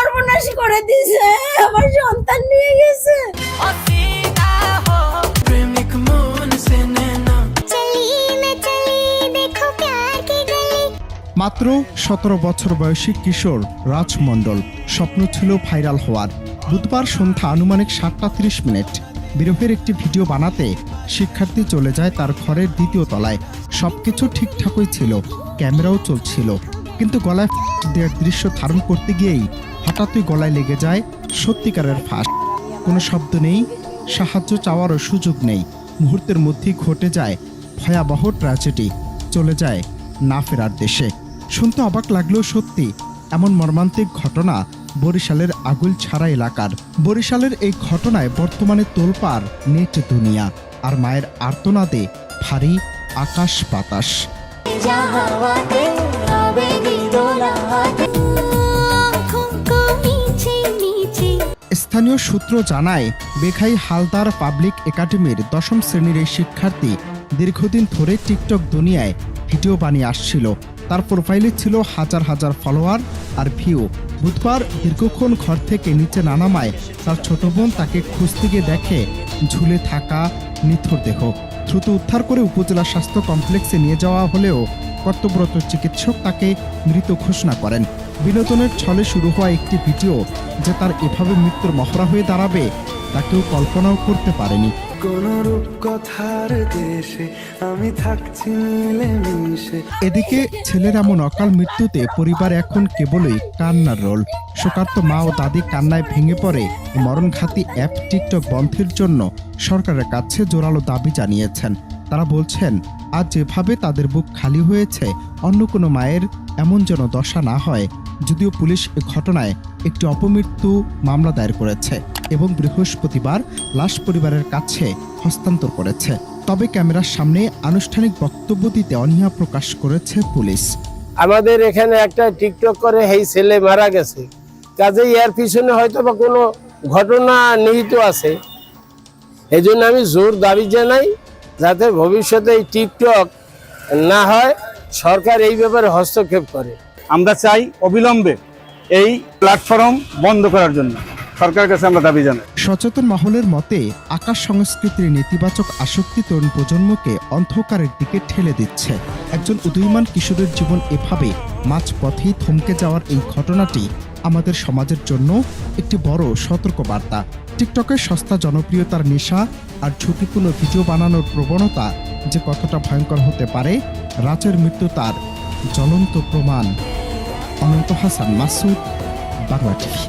সর্বনাশ করে দিয়েছে, আমার সন্তান নিয়ে গেছে। মাত্র 17 বছর বয়সী কিশোর রাজ মণ্ডল স্বপ্ন ছিল ভাইরাল হওয়ার। বুধবার সন্ধ্যা আনুমানিক 7:30 বিরহের একটি ভিডিও বানাতে শিক্ষার্থী চলে যায় তার ঘরের দ্বিতীয় তলায়। সবকিছু ঠিকঠাকই ছিল, ক্যামেরাও চলছিল, কিন্তু গলায় দেওয়ার দৃশ্য ধারণ করতে গিয়েই হঠাৎই গলায় লেগে যায় সত্যিকারের ফাঁস। কোনো শব্দ নেই, সাহায্য চাওয়ারও সুযোগ নেই। মুহূর্তের মধ্যেই ঘটে যায় ভয়াবহ ট্র্যাজেডি, চলে যায় না ফেরার দেশে। শুনতে অবাক লাগলেও সত্যি, এমন মর্মান্তিক ঘটনা বরিশালের আগুলছাড়া এলাকার। বরিশালের এই ঘটনায় বর্তমানে তোলপাড় নেট দুনিয়া, আর মায়ের আর্তনাদে ভারী আকাশ বাতাস। স্থানীয় সূত্র জানায়, বেখাই হালদার পাবলিক একাডেমির 10ম শ্রেণীর এই শিক্ষার্থী দীর্ঘদিন ধরে টিকটক দুনিয়ায় ভিডিও বানিয়ে আসছিল। তার প্রোফাইলে ছিল হাজার হাজার ফলোয়ার আর ভিউ। বুধবার দীর্ঘক্ষণ ঘর থেকে নিচে না নামায় তার ছোট বোন তাকে খুঁজতে গিয়ে দেখে ঝুলে থাকা নিথর দেহ। দ্রুত উদ্ধার করে উপজেলা স্বাস্থ্য কমপ্লেক্সে নিয়ে যাওয়া হলেও কর্তব্যরত চিকিৎসক তাকে মৃত ঘোষণা করেন। বিনোদনের ছলে শুরু হওয়া একটি ভিডিও যে তার এভাবে মৃত্যুর মহড়া হয়ে দাঁড়াবে তা কেউ কল্পনাও করতে পারেনি। এদিকে ছেলের এমন অকাল মৃত্যুতে পরিবার এখন কেবলই কান্নার রোল। শোকার্ত মা ও দাদি কান্নায় ভেঙে পড়ে মরণঘাতী অ্যাপ টিকটক বন্ধের জন্য সরকারের কাছে জোরালো দাবি জানিয়েছেন। তারা বলছেন, আজ যেভাবে তাদের বুক খালি হয়েছে, অন্য কোনো মায়ের এমন যেন দশা না হয়। যদিও পুলিশ এ ঘটনায় একটি অপমৃত্যু মামলা দায়ের করেছে এবং বৃহস্পতিবার লাশ পরিবারের কাছে হস্তান্তর করেছে, তবে ক্যামেরার সামনে আনুষ্ঠানিক বক্তব্য দিতে অনীহা প্রকাশ করেছে পুলিশ। আমাদের এখানে একটা টিকটক করে এই ছেলে মারা গেছে, কাজেই এর পিছনে হয়তো বা কোনো ঘটনা নিহিত আছে। এই জন্য আমি জোর দাবি জানাই, যাতে ভবিষ্যতে এই টিকটক না হয়, সরকার এই ব্যাপারে হস্তক্ষেপ করে। আমরা চাই অবিলম্বে এই প্ল্যাটফর্ম বন্ধ করার জন্য সরকারের কাছে আমরা দাবি জানাই। সচেতন মহলের মতে, আকাশ সংস্কৃতির নেতিবাচক আসক্তি তরুণ প্রজন্মকে অন্ধকারের দিকে ঠেলে দিচ্ছে। একজন উদীয়মান কিশোরের জীবন এভাবে মাঝপথেই থমকে যাওয়ার এই ঘটনাটি আমাদের সমাজের জন্য একটি বড় সতর্কবার্তা। টিকটকের সস্তা জনপ্রিয়তার নেশা আর ঝুঁকিপূর্ণ ভিডিও বানানোর প্রবণতা যে কতটা ভয়ঙ্কর হতে পারে, রাজের মৃত্যু তার জ্বলন্ত প্রমাণ। অনন্ত হাসান মাসুদ, বাংলা টিভি।